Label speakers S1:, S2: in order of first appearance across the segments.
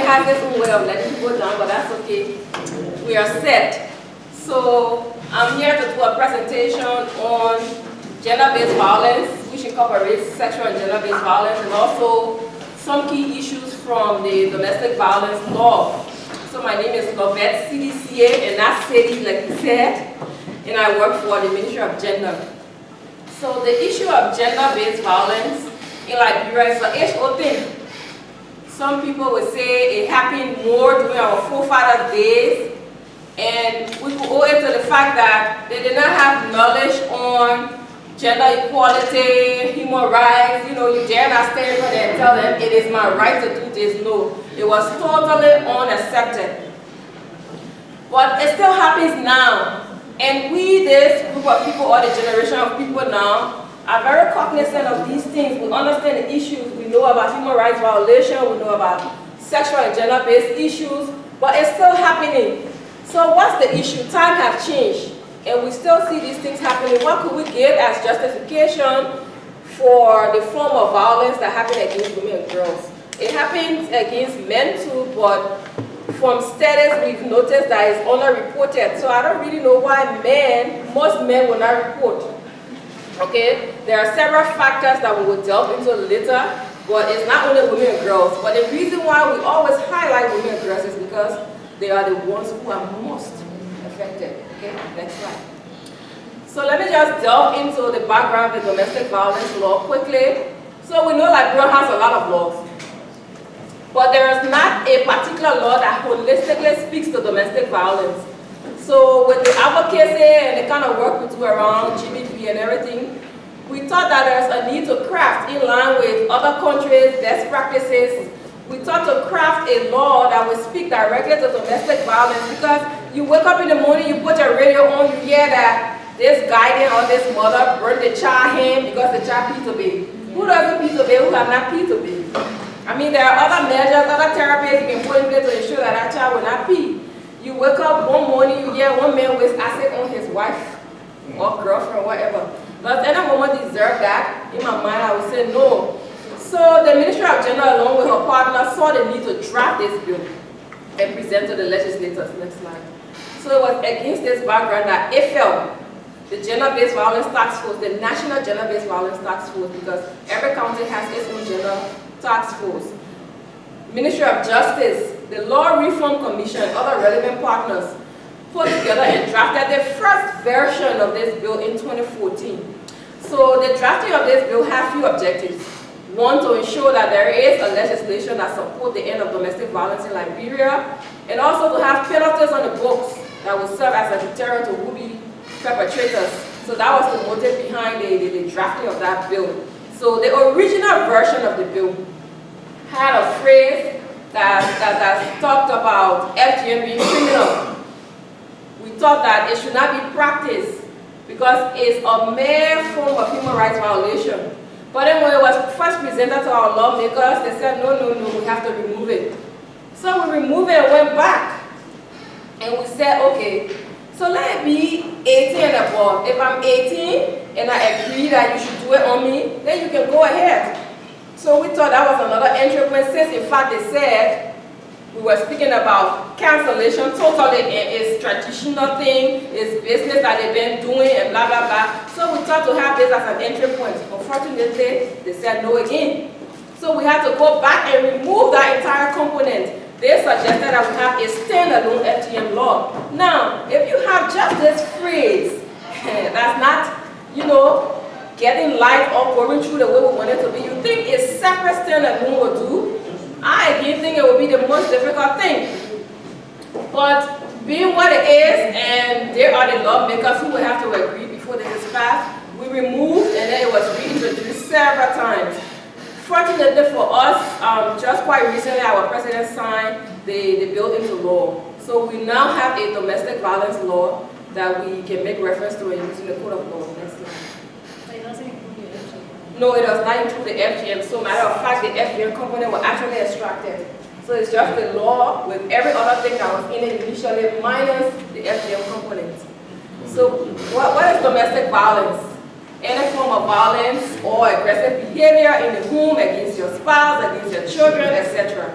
S1: has its own way of letting people down, but that's okay. We are set. So I'm here to do a presentation on gender-based violence, which incorporates sexual and gender-based violence, and also some key issues from the domestic violence law. So my name is Lovette, CDCA, and that's Seidi, like you said, and I work for the Ministry of Gender. So the issue of gender-based violence in Liberia is an age-old thing. Some people would say it happened more during our forefathers' days, and we could owe it to the fact that they did not have knowledge on gender equality, human rights. You know, you dare not stand there and tell them it is my right to do this. No, it was totally unaccepted. But it still happens now. And we, this group of people, or the generation of people now, are very cognizant of these things. We understand the issues. We know about human rights violation. We know about sexual and gender-based issues. But it's still happening. So what's the issue? Time has changed. And we still see these things happening. What could we give as justification for the form of violence that happened against women and girls? It happens against men too, but from studies we've noticed that it's underreported. So I don't really know why most men will not report. Okay? There are several factors that we will delve into later, but it's not only women and girls. But the reason why we always highlight women and girls is because they are the ones who are most affected. Okay, next slide. So let me just delve into the background of the domestic violence law quickly. So we know Liberia has a lot of laws, but there is not a particular law that holistically speaks to domestic violence. So with the advocacy and the kind of work we do around GBV and everything, we thought that there's a need to craft in line with other countries' best practices. We thought to craft a law that would speak directly to domestic violence, because you wake up in the morning, you put your radio on, you hear that this guardian or this mother burned the child hand because the child peed to baby. Who doesn't pee to baby? Who have not peed to baby? I mean, there are other measures, other therapies you can put in place to ensure that that child will not pee. You wake up one morning, you hear one man waste acid on his wife or girlfriend, whatever. Does any woman deserve that? In my mind, I would say no. So the Ministry of Gender, along with her partner, saw the need to draft this bill and present to the legislators. Next slide. So it was against this background that AFL, the Gender-Based Violence Task Force, the National Gender-Based Violence Task Force, because every county has its own gender task force. Ministry of Justice, the Law Reform Commission, and other relevant partners put together and drafted the first version of this bill in 2014. So the drafting of this bill has few objectives. One, to ensure that there is a legislation that supports the end of domestic violence in Liberia, and also to have penalties on the books that will serve as a deterrent to would-be perpetrators. So that was the motive behind the drafting of that bill. So the original version of the bill had a phrase that talked about FGM being criminal. We thought that it should not be practiced because it's a mere form of human rights violation. But then when it was first presented to our lawmakers, they said, no, we have to remove it. So we removed it and went back. And we said, okay, so let it be 18 and above. If I'm 18 and I agree that you should do it on me, then you can go ahead. So we thought that was another entry point, since in fact they said we were speaking about cancellation totally, and it's traditional thing, it's business that they've been doing and blah, blah, blah. So we thought to have this as an entry point. Unfortunately, they said no again. So we had to go back and remove that entire component. They suggested that we have a standalone FGM law. Now, if you have just this phrase, that's not, getting light or going through the way we want it to be, you think a separate standalone will do? I again think it will be the most difficult thing. But being what it is, and there are the lawmakers who will have to agree before this is passed, we removed and then it was reintroduced several times. Fortunately for us, just quite recently our president signed the bill into law. So we now have a domestic violence law that we can make reference to and use in the Code of Law. Next slide.
S2: So it doesn't include the FGM?
S1: No, it does not include the FGM. So matter of fact, the FGM component was actually extracted. So it's just the law with every other thing that was in it initially minus the FGM component. So what is domestic violence? Any form of violence or aggressive behavior in the home against your spouse, against your children, etc.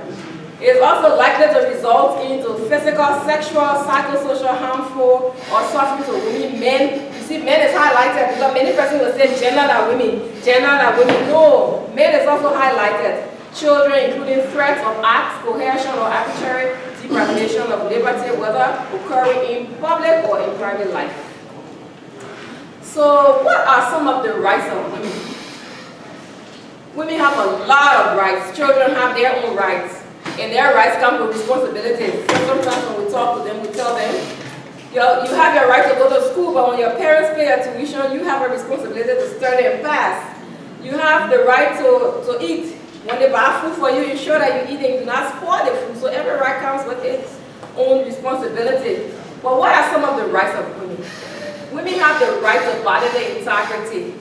S1: It is also likely to result into physical, sexual, psychosocial, harmful, or suffering to women. Men, you see, men is highlighted because many persons will say gender than women, gender than women. No, men is also highlighted. Children, including threats of acts, coercion, or arbitrary deprivation of liberty, whether occurring in public or in private life. So, what are some of the rights of women? Women have a lot of rights. Children have their own rights. And their rights come with responsibilities. So sometimes when we talk to them, we tell them, you have your right to go to school, but when your parents pay your tuition, you have a responsibility to study and pass. You have the right to eat. When they buy food for you, ensure that you eat and do not spoil the food. So every right comes with its own responsibility. But what are some of the rights of women? Women have the right to bodily integrity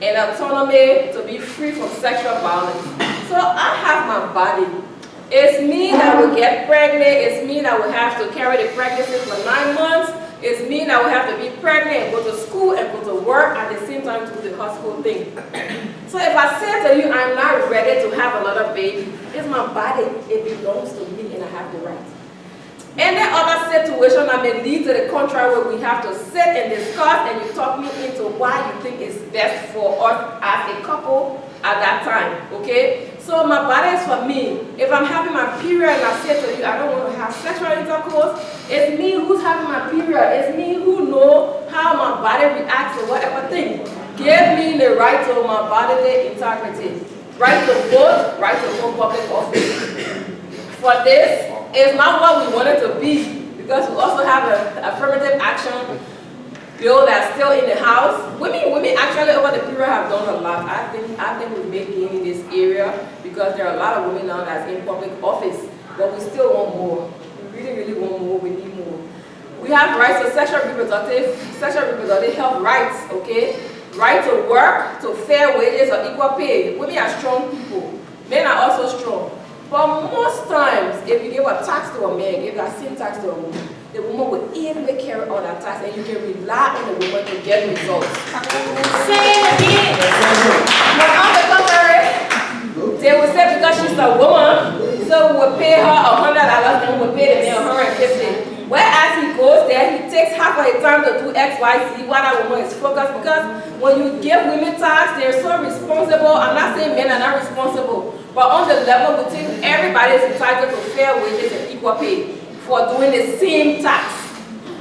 S1: and autonomy, to be free from sexual violence. So I have my body. It's me that will get pregnant. It's me that will have to carry the pregnancy for 9 months. It's me that will have to be pregnant and go to school and go to work at the same time to do the hospital thing. So if I say to you, I'm not ready to have another baby, it's my body. It belongs to me and I have the right. Any other situation that may lead to the contrary, where we have to sit and discuss and you talk me into why you think it's best for us as a couple at that time, okay? So my body is for me. If I'm having my period and I say to you, I don't want to have sexual intercourse, it's me who's having my period. It's me who know how my body reacts to whatever thing. Give me the right to my bodily integrity. Right to vote, right to hold public office. For this, it's not what we want it to be, because we also have an affirmative action bill that's still in the house. Women actually over the period have done a lot. I think we make gain in this area because there are a lot of women now that's in public office, but we still want more. We really want more. We need more. We have rights to sexual reproductive health rights, okay? Right to work, to fair wages or equal pay. Women are strong people. Men are also strong. But most times, if you give a tax to a man, give that same tax to a woman, the woman will evenly carry on that tax, and you can rely on the woman to get results. Say it again. But on the contrary, they will say because she's a woman, so we will pay her $100, then we will pay the man $150. Whereas he goes there, he takes half of his time to do X, Y, Z, while that woman is focused. Because when you give women tax, they're so responsible. I'm not saying men are not responsible, but on the level, we think everybody is entitled to fair wages and equal pay for doing the same tax.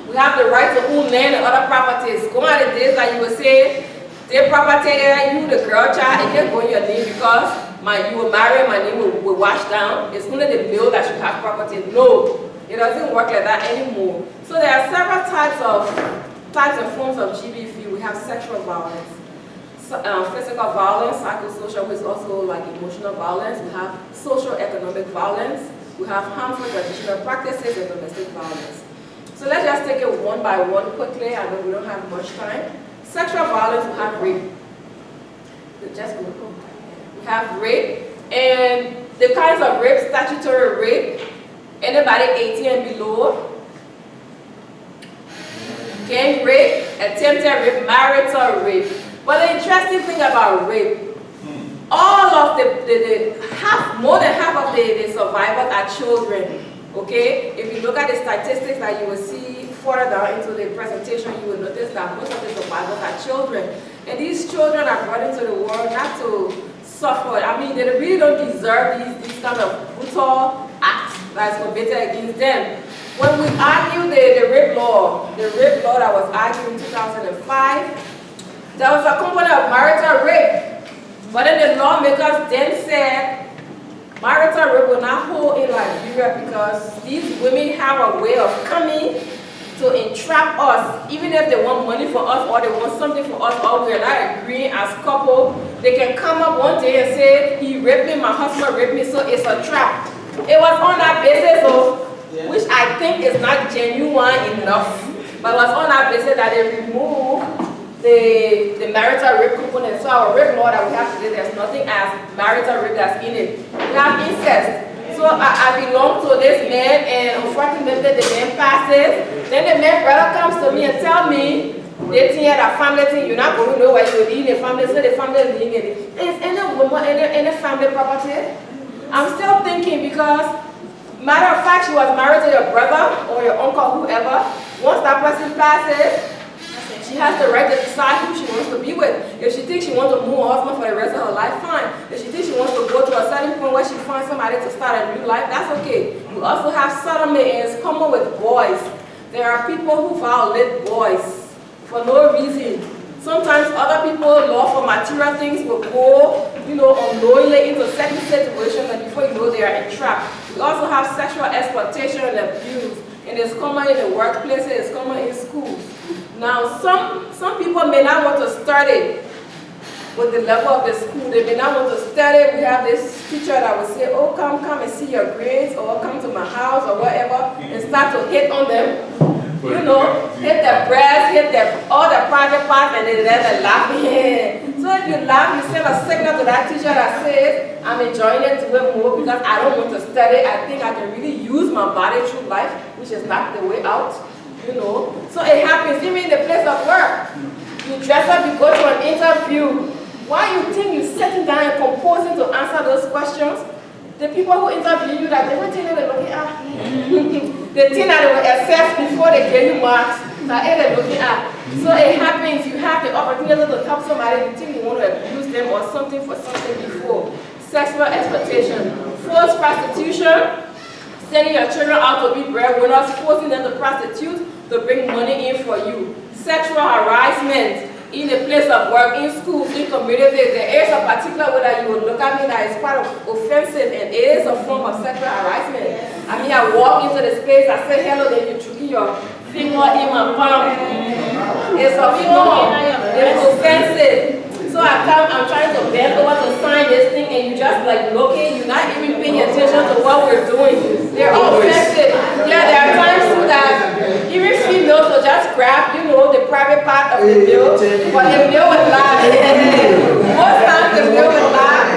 S1: We have the right to own land and other properties. Go on the days that you will say, their property, you the girl child, it can go in your name because you will marry, my name will wash down. It's only the bill that should have property. No. It doesn't work like that anymore. So there are several types and forms of GBV. We have sexual violence, physical violence, psychosocial, which is also like emotional violence. We have social economic violence. We have harmful traditional practices and domestic violence. So let's just take it one by one quickly. I know we don't have much time. Sexual violence, we have rape. Just go. We have rape, and the kinds of rape, statutory rape. Anybody 18 and below, gang rape, attempted rape, marital rape. But the interesting thing about rape, all of more than half of the survivors are children. Okay? If you look at the statistics that you will see further down into the presentation, you will notice that most of the survivors are children. And these children are brought into the world not to suffer. I mean, they really don't deserve these kind of brutal acts that's committed against them. When we argued the rape law that was argued in 2005, there was a component of marital rape. But then the lawmakers then said marital rape will not hold in Liberia because these women have a way of coming to entrap us. Even if they want money for us or they want something for us or we are not agreeing as couple, they can come up one day and say, he raped me, my husband raped me, so it's a trap. It was on that basis, which I think is not genuine enough, but it was on that basis that they removed the marital rape component. So our rape law that we have today, there's nothing as marital rape that's in it. We have incest. So I belong to this man, and unfortunately the man passes. Then the man brother comes to me and tell me, they think that family thing, you're not going to know where you're in the family, so the family is living in it. Is any woman, any family property? I'm still thinking because, matter of fact, she was married to your brother or your uncle, whoever. Once that person passes, she has the right to decide who she wants to be with. If she thinks she wants to move her husband for the rest of her life, fine. If she thinks she wants to go to a certain point where she finds somebody to start a new life, that's okay. You also have settlement, and it's common with boys. There are people who violate boys for no reason. Sometimes other people love for material things will go, unknowingly into certain situations, and before you know they are entrapped. We also have sexual exploitation and abuse, and it's common in the workplaces, it's common in schools. Now, some people may not want to study with the level of the school. They may not want to study. We have this teacher that will say, oh, come and see your grades, or come to my house, or whatever, and start to hit on them. Hit their breasts, hit all the private parts, and then they're laughing. So if you laugh, you send a signal to that teacher that says, I'm enjoying it to it more because I don't want to study. I think I can really use my body through life, which is not the way out. So it happens even in the place of work. You dress up, you go to an interview. Why you think you're sitting down and composing to answer those questions? The people who interview you, that they won't think they're looking at. The thing that they will assess before they give you marks, that they're looking at. So it happens, you have the opportunity to help somebody, you think you want to abuse them or something for something before. Sexual exploitation, forced prostitution, sending your children out to be breadwinners, forcing them to prostitute to bring money in for you. Sexual harassment in the place of work, in schools, in communities. There is a particular way that you will look at me that is quite offensive, and it is a form of sexual harassment. I mean, I walk into the space, I say hello, then you chuck your finger in my palm. It's a form, it's offensive. So I come, I'm trying to bend over to sign this thing, and you just like looking, you're not even paying attention to what we're doing. They're all offensive. Yeah, there are times too that even females will just grab, the private part of the male, but the male will laugh. Most times the male will laugh.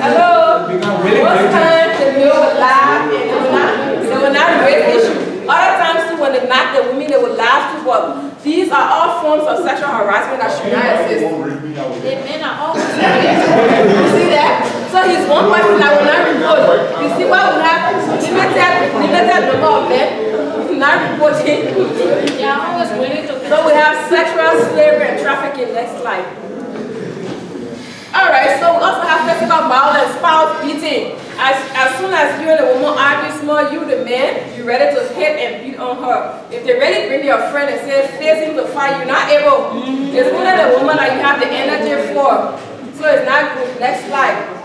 S1: Hello? Most times the male will laugh, and they will not raise issues. Other times too, when they knock the women, they will laugh too, but these are all forms of sexual harassment that should not exist. The men are always you see that? So he's one person that will not report. You see what will happen? Limited number of men not reporting. They are always willing to. So we have sexual slavery and trafficking. Next slide. Alright, so we also have physical violence, spouse beating. As soon as you and the woman argue small, you the man, you're ready to hit and beat on her. If they really bring your friend and say, face him to fight, you're not able. It's only the woman that you have the energy for. So it's not good. Next slide.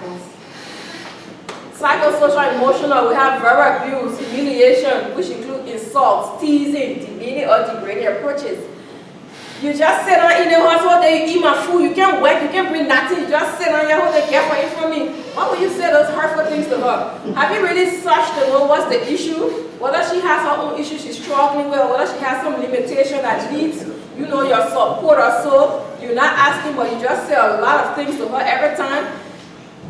S1: Psychosocial, emotional, we have verbal abuse, humiliation, which include insults, teasing, demeaning or degrading approaches. You just sit down in the house all day, you eat my food, you can't work, you can't bring nothing, you just sit down here, hold the care for it from me. Why would you say those hurtful things to her? Have you really searched to know what's the issue? Whether she has her own issues she's struggling with, or whether she has some limitation that needs, your support or so. You're not asking, but you just say a lot of things to her every time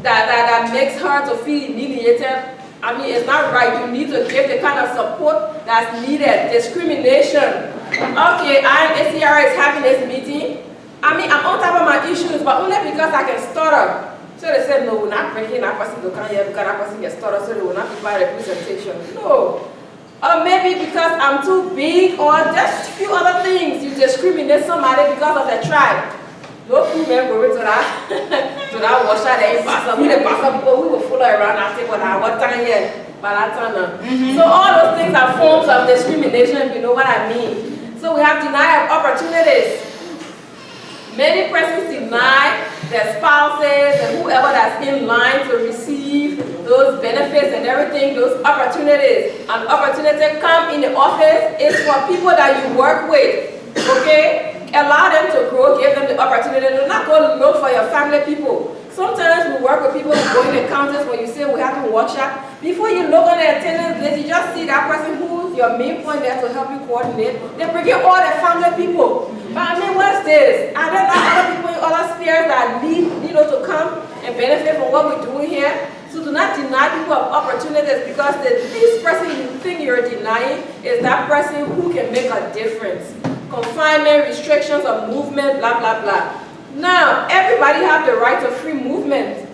S1: that makes her to feel humiliated. I mean, it's not right. You need to give the kind of support that's needed. Discrimination. Okay, ACR is having this meeting. I mean, I'm on top of my issues, but only because I can stutter. So they said, no, we're not bringing that person to come here because that person can stutter, so they will not provide representation. No. Or maybe because I'm too big, or just a few other things. You discriminate somebody because of their tribe. No two men go to that washer there in Pastor. We the Pastor people, we will follow around and say, well, what time yet? So all those things are forms of discrimination, if you know what I mean. So we have denial of opportunities. Many persons deny their spouses and whoever that's in line to receive those benefits and everything, those opportunities. An opportunity come in the office is for people that you work with, okay? Allow them to grow, give them the opportunity. Do not go look for your family people. Sometimes we work with people who go in the counters when you say we have a workshop. Before you look on the attendance list, you just see that person who's your main point there to help you coordinate. They bring in all the family people. But I mean, what's this? Are there not other people in other spheres that need to come and benefit from what we're doing here? So do not deny people of opportunities, because the least person you think you're denying is that person who can make a difference. Confinement, restrictions of movement, blah, blah, blah. Now, everybody have the right to free movement.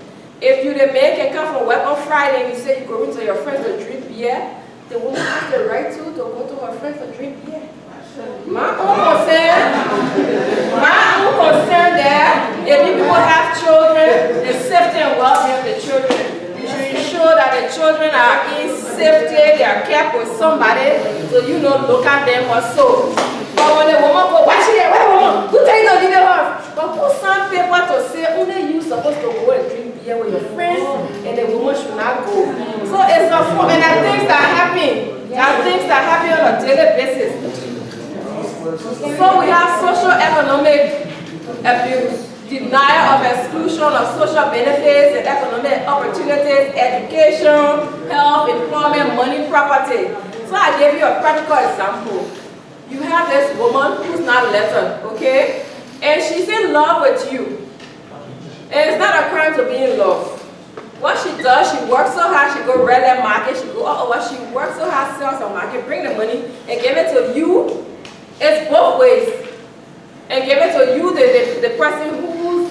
S1: If you the man can come from work on Friday and you say you go into your friends to drink beer, the woman has the right to go to her friends to drink beer. My own concern there, if you people have children, the safety and well-being of the children, you should ensure that the children are in safety, they are kept with somebody, so you know, look at them or so. But when the woman go, why she there? Where the woman? Who tell you to leave the house? But put some paper to say only you supposed to go and drink beer with your friends, and the woman should not go. So it's a form, and there are things that happen. There are things that happen on a daily basis. So we have socio-economic abuse, denial of exclusion of social benefits and economic opportunities, education, health, employment, money, property. So I gave you a practical example. You have this woman who's not lettered, okay? And she's in love with you. And it's not a crime to be in love. What she does, she works so hard, she go red that market, she go all over, she works so hard, sells her market, bring the money and give it to you. It's both ways. And give it to you, the person who's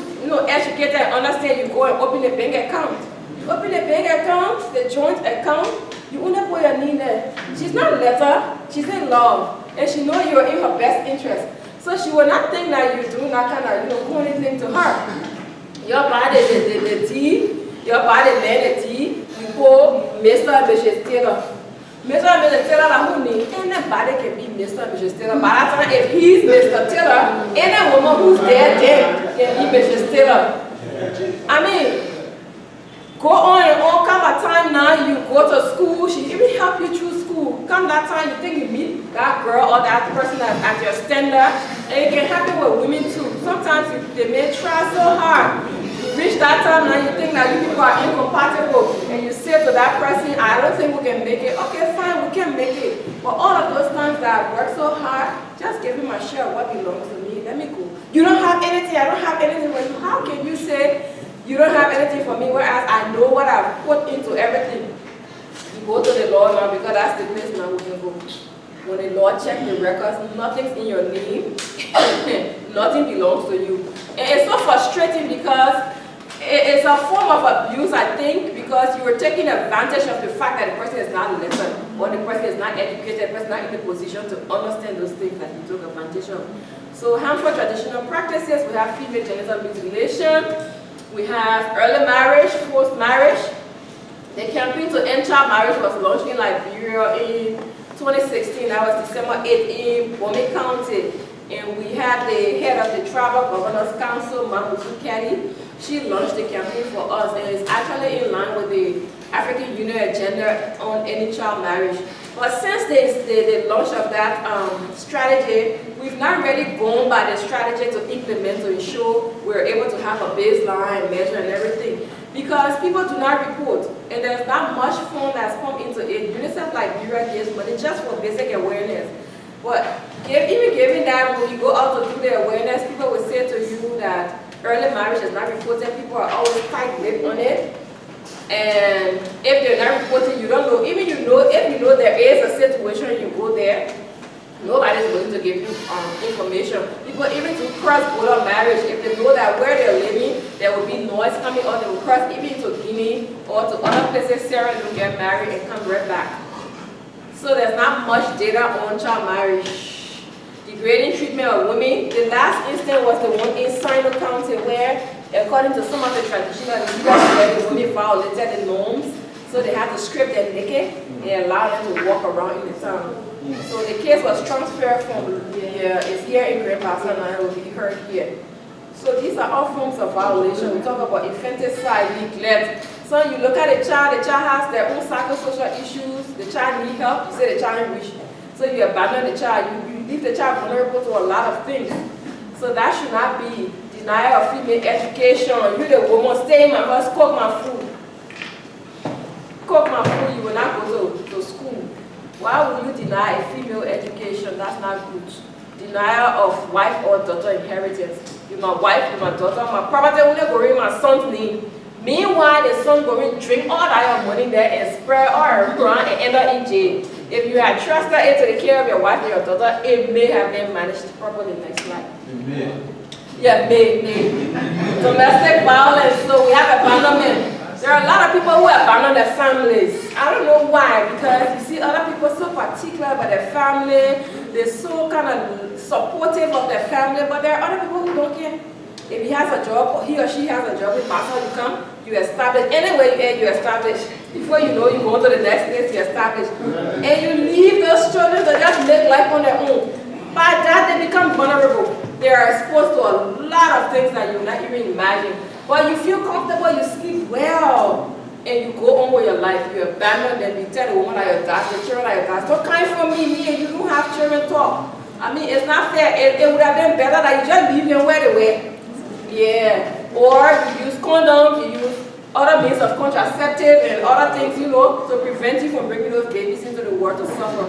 S1: educated and understand. You go and open a bank account. You open a bank account, the joint account, you only put your name there. She's not letter, she's in love. And she knows you're in her best interest. So she will not think that you're doing that kind of, do anything to her. Your body, the tea, your body, man, the tea, you go, Mr. and Mrs. Taylor. Mr. and Mrs. Taylor, anybody can be Mr. and Mrs. Taylor. By that time, if he's Mr. Taylor, any woman who's there can be Mrs. Taylor. I mean, go on and on, come a time now, you go to school, she even help you through school. Come that time, you think you meet that girl or that person at your standard, and it can happen with women too. Sometimes they may try so hard. You reach that time now, you think that you people are incompatible, and you say to that person, I don't think we can make it. Okay, fine, we can make it. But all of those times that I work so hard, just give me my share of what belongs to me. Let me go. You don't have anything, I don't have anything for you. How can you say you don't have anything for me, whereas I know what I've put into everything? You go to the Lord now, because that's the place now we can go. When the Lord checks the records, nothing's in your name, nothing belongs to you. And it's so frustrating because it's a form of abuse, I think, because you are taking advantage of the fact that the person is not literate, or the person is not educated, the person is not in a position to understand those things that you took advantage of. So harmful traditional practices, we have female genital mutilation, we have early marriage, forced marriage. The campaign to end child marriage was launched in Liberia in 2016. That was December 8 in Bome County. And we had the head of the Tribal Governors Council, Mamusu Kadi. She launched the campaign for us, and it's actually in line with the African Union agenda on ending child marriage. But since the launch of that strategy, we've not really gone by the strategy to implement to ensure we're able to have a baseline, measure, and everything. Because people do not report, and there's not much fund that's come into it. UNICEF Liberia gives money just for basic awareness. But even given that, when you go out to do the awareness, people will say to you that early marriage is not reported. People are always tight-lipped on it. And if they're not reporting, you don't know. Even if you know there is a situation, you go there, nobody's going to give you information. People, even to cross-border marriage, if they know that where they're living, there will be noise coming out, they will cross even to Guinea or to other places, Sarah will get married and come right back. So there's not much data on child marriage. Degrading treatment of women. The last instance was the one in Seidi County where, according to some of the traditional leaders, the women violated the norms. So they had to strip them naked and allow them to walk around in the town. So the case was transferred from it's here in Great Boston and it will be heard here. So these are all forms of violation. We talk about infanticide, neglect. So you look at the child has their own psychosocial issues, the child needs help, you say the child wish. So you abandon the child, you leave the child vulnerable to a lot of things. So that should not be. Denial of female education. You the woman, stay in my house, cook my food. Cook my food, you will not go to school. Why would you deny a female education? That's not good. Denial of wife or daughter inheritance. You're my wife, you're my daughter, my property only go in my son's name. Meanwhile, the son going to drink all that your money there and spread all around and end up in jail. If you had trusted it to the care of your wife and your daughter, it may have been managed properly next life. Amen. Yeah, may. Domestic violence. So we have abandonment. There are a lot of people who abandon their families. I don't know why, because you see other people so particular about their family, they're so kind of supportive of their family, but there are other people who don't care. If he has a job, or he or she has a job, with pastor, you come, you establish. Anywhere you end, you establish. Before you know, you go to the next place, you establish. And you leave those children to just live life on their own. By that, they become vulnerable. They are exposed to a lot of things that you're not even imagine. But you feel comfortable, you sleep well, and you go on with your life. You abandon them, you tell the woman that your dad, the children that your dad. Don't come from me, and you don't have children talk. I mean, it's not fair. It would have been better that you just leave them where they were. Yeah. Or you use condoms, you use other means of contraceptive and other things, you know, to prevent you from bringing those babies into the world to suffer.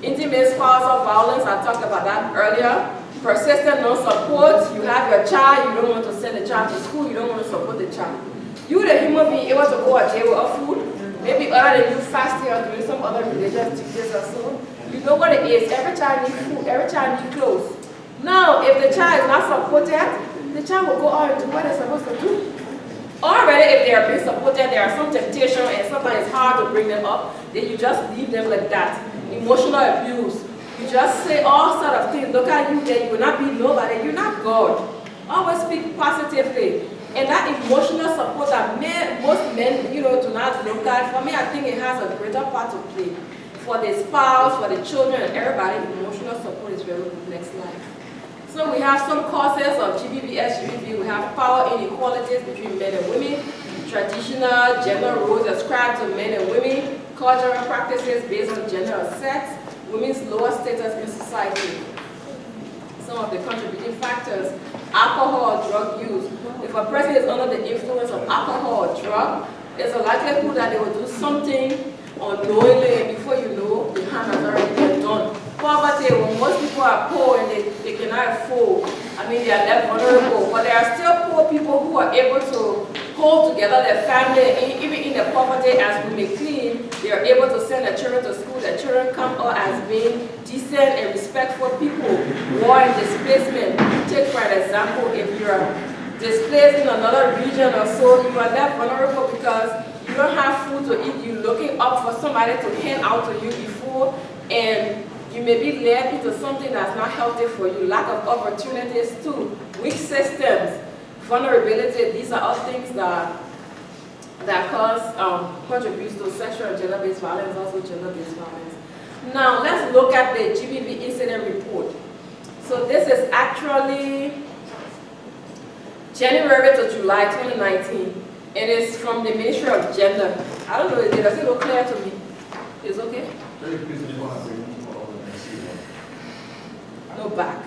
S1: Intimate spousal violence, I talked about that earlier. Persistent non-support, you have your child, you don't want to send the child to school, you don't want to support the child. You, the human being, able to go a day without food, maybe other than you fasting or doing some other religious duties or so, you know what it is. Every child needs food, every child needs clothes. Now, if the child is not supported, the child will go out and do what they're supposed to do. Already, if they are being supported, there are some temptation and sometimes it's hard to bring them up, then you just leave them like that. Emotional abuse. You just say all sort of things. Look at you there, you will not be nobody. You're not God. Always speak positively. And that emotional support that most men, you know, do not look at, for me, I think it has a greater part to play. For the spouse, for the children, and everybody, emotional support is very good. Next slide. So we have some causes of GBV, SGBV. We have power inequalities between men and women, traditional gender roles ascribed to men and women, cultural practices based on gender or sex, women's lower status in society. Some of the contributing factors: alcohol or drug use. If a person is under the influence of alcohol or drug, there's a likelihood that they will do something unknowingly, and before you know, the harm has already been done. Poverty, when most people are poor and they cannot afford, I mean, they are left vulnerable, but there are still poor people who are able to hold together their family, and even in the poverty, as we may claim, they are able to send their children to school. Their children come out as being decent and respectful people. War and displacement. Take for an example, if you're displaced in another region or so, you are left vulnerable because you don't have food to eat. You're looking up for somebody to hand out to you before, and you may be led into something that's not healthy for you. Lack of opportunities too. Weak systems. Vulnerability. These are all things that cause contributes to sexual and gender-based violence, also gender-based violence. Now let's look at the GBV incident report. So this is actually January to July 2019. It is from the Ministry of Gender. I don't know, does it look clear to me? It's okay? No back.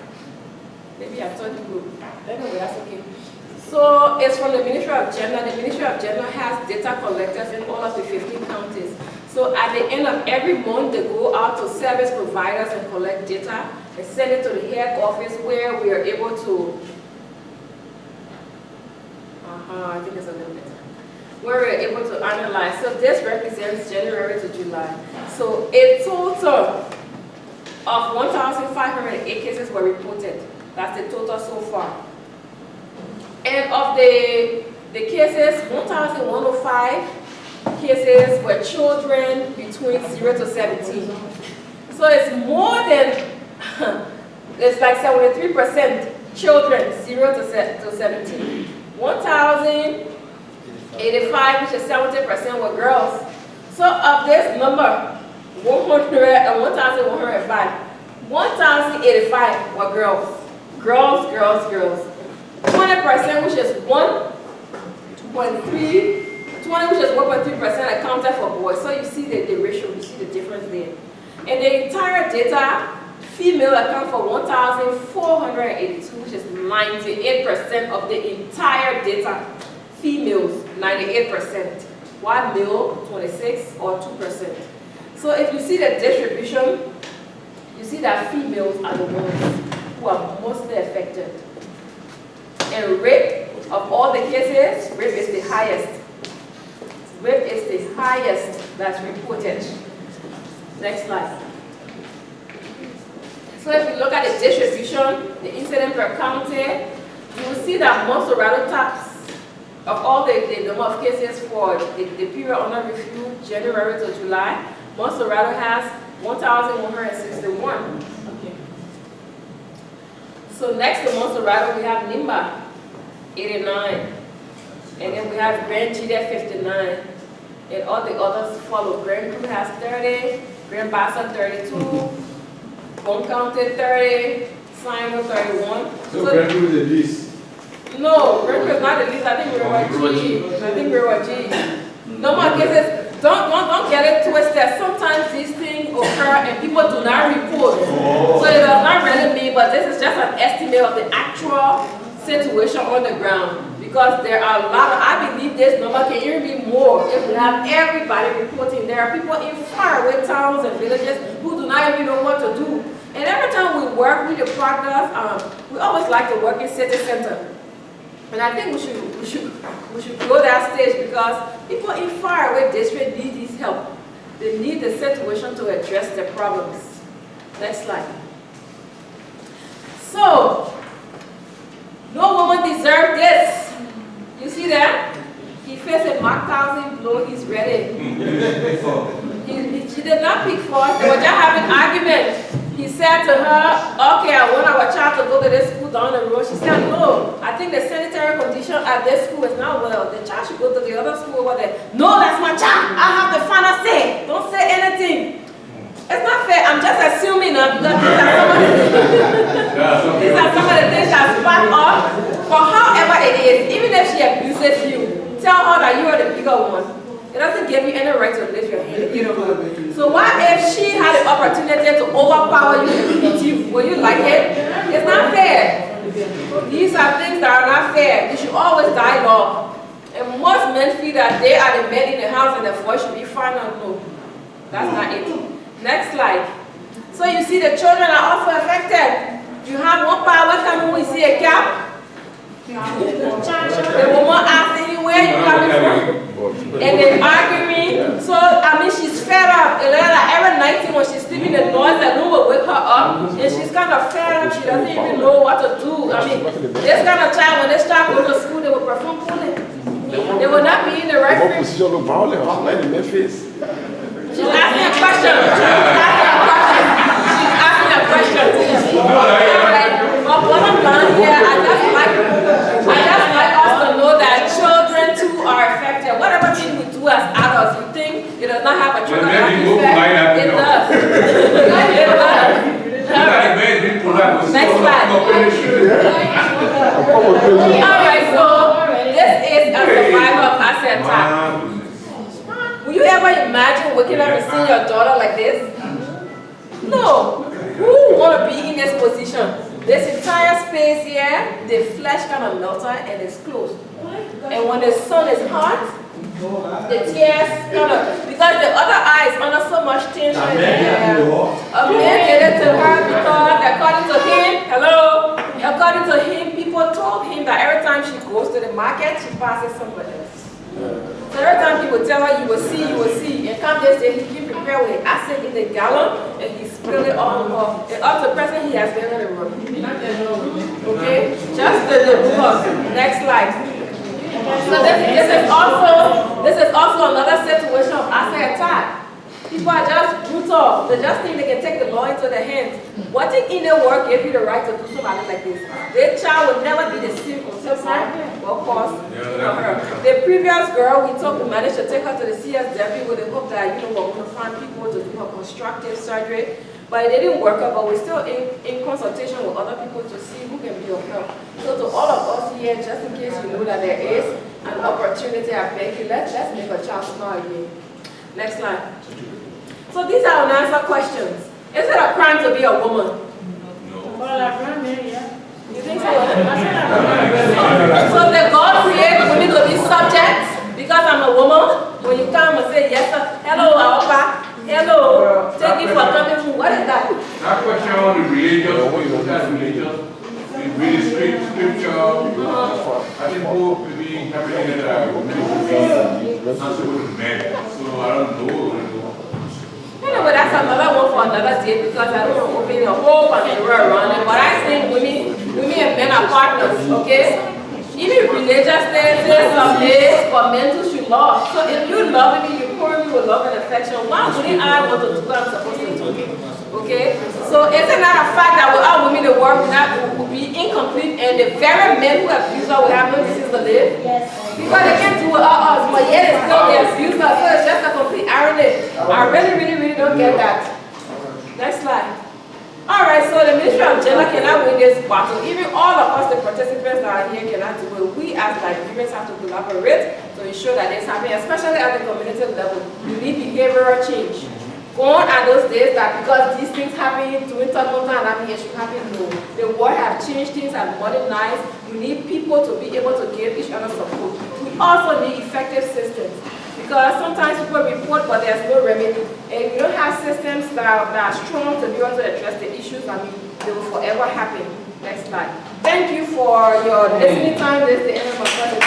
S1: Maybe I thought you would. Anyway, that's okay. So it's from the Ministry of Gender. The Ministry of Gender has data collectors in all of the 15 counties. So at the end of every month, they go out to service providers and collect data and send it to the head office where we are able to, I think it's a little bit, where we're able to analyze. So this represents January to July. So a total of 1,508 cases were reported. That's the total so far. And of the cases, 1,105 cases were children between 0 to 17. So it's more than, it's like 73% children 0 to 17. 1,085, which is 70%, were girls. So of this number, 1,105, 1,085 were girls. Girls, girls, girls. 20%, which is 1.3% accounted for boys. So you see the ratio, you see the difference there. And the entire data, female account for 1,482, which is 98% of the entire data. Females, 98%. While male, 26 or 2%. So if you see the distribution, you see that females are the ones who are mostly affected. And rape, of all the cases, rape is the highest. Rape is the highest that's reported. Next slide. So if you look at the distribution, the incident per county, you will see that most Dorado taps of all the number of cases for the period under review, January to July, Montserrat has 1,161.
S2: Okay.
S1: So next to Montserrat, we have Nimba, 89. And then we have Grand G at 59. And all the others follow. Grand Crew has 30, Grand Bassa 32, Bon County 30, Sino 31.
S3: So Grand Crew is the least.
S1: No, Grand Crew is not the least. I think we're G. I think we're G. No more cases. Don't get it twisted. Sometimes these things occur and people do not report. So it does not really mean, but this is just an estimate of the actual situation on the ground. Because there are a lot of, I believe this number can even be more if we have everybody reporting. There are people in faraway towns and villages who do not even know what to do. And every time we work with the partners, we always like to work in city center. And I think we should go that stage because people in faraway districts need this help. They need the situation to address their problems. Next slide. So, no woman deserves this. You see that? He faced a Mark 1000 blow, he's ready. She did not pick first, they were just having an argument. He said to her, okay, I want our child to go to this school down the road. She said, no, I think the sanitary condition at this school is not well. The child should go to the other school over there. No, that's my child. I have the final say. Don't say anything. It's not fair. I'm just assuming that these are some of the things that spark up. But however it is, even if she abuses you, tell her that you are the bigger one. It doesn't give you any right to lift your hand and get over. So what if she had the opportunity to overpower you and beat you? Will you like it? It's not fair. These are things that are not fair. You should always dialogue. And most men feel that they are the men in the house and the voice should be final. No, that's not it. Next slide. So you see the children are also affected. You have one power coming when we see a gap. The woman asks anywhere you coming from. And they're arguing. So, I mean, she's fed up. Every night when she's sleeping, the noise alone will wake her up. And she's kind of fed up. She doesn't even know what to do. I mean, this kind of child, when this child goes to school, they will perform bullying. They will not be in the right frame. She's asking a question. She's asking a question. But bottom line here, I just like us to know that children too are affected. Whatever thing we do as adults, you think it does not have a children effect? It does. It does. Next slide. Alright, so this is a survival of asset attack. Will you ever imagine waking up and seeing your daughter like this? No. Who want to be in this position? This entire space here, the flesh kind of melted and it's closed. And when the sun is hot, the tears kind of, because the other eye is under so much tension. A man did it to her because according to him, people told him that every time she goes to the market, she passes somebody else. So every time people tell her, you will see. And come this day, he keep prepared with acid in the gallon and he spilled it all over. And up to the present, he has been on the road. Okay? Just the book. Next slide. So this is also another situation of acid attack. People are just brutal. They just think they can take the law into their hands. What if in their work gave you the right to do something like this? Their child will never be the same until something will cause her. The previous girl, we managed to take her to the CSW with the hope that, we're going to find people to do her constructive surgery. But it didn't work out, but we're still in consultation with other people to see who can be of help. So to all of us here, just in case you know that there is an opportunity, I beg you, let's make a child smile again. Next slide. So these are unanswered questions. Is it a crime to be a woman?
S2: No. Well, a crime, yeah.
S1: You think so? So the God created women to be subjects because I'm a woman. When you come and say, yes, sir, hello, Papa, hello, thank you for coming. What is that?
S3: That question on the religious, scripture, I think both will be happening that women not supposed to men. So I don't know.
S1: Anyway, that's another one for another day because I don't want to open a whole Pandora around it. But I think women and men are partners, okay? Even religious days, some days for men to show love. So if you love me, you pour me with love and affection, why wouldn't I want to do what I'm supposed to do? Okay? So it's not a fact that without women the world will be incomplete and the very men who abuse her will have no reason to live. Yes. Because they can't do it all us, but yet it's still they abuse her. So it's just a complete irony. I really don't get that. Next slide. Alright, so the Ministry of Gender cannot win this battle. Even all of us, the participants that are here, cannot do it. We as Liberians have to collaborate to ensure that this happens, especially at the community level. You need behavioral change. Gone are those days that because these things happen, doing talk and having issue happen, no. The world have changed, things have modernized. You need people to be able to give each other support. We also need effective systems. Because sometimes people report, but there's no remedy. And if you don't have systems that are strong to be able to address the issues, I mean, they will forever happen. Next slide. Thank you for your listening time. This is the end of my presentation.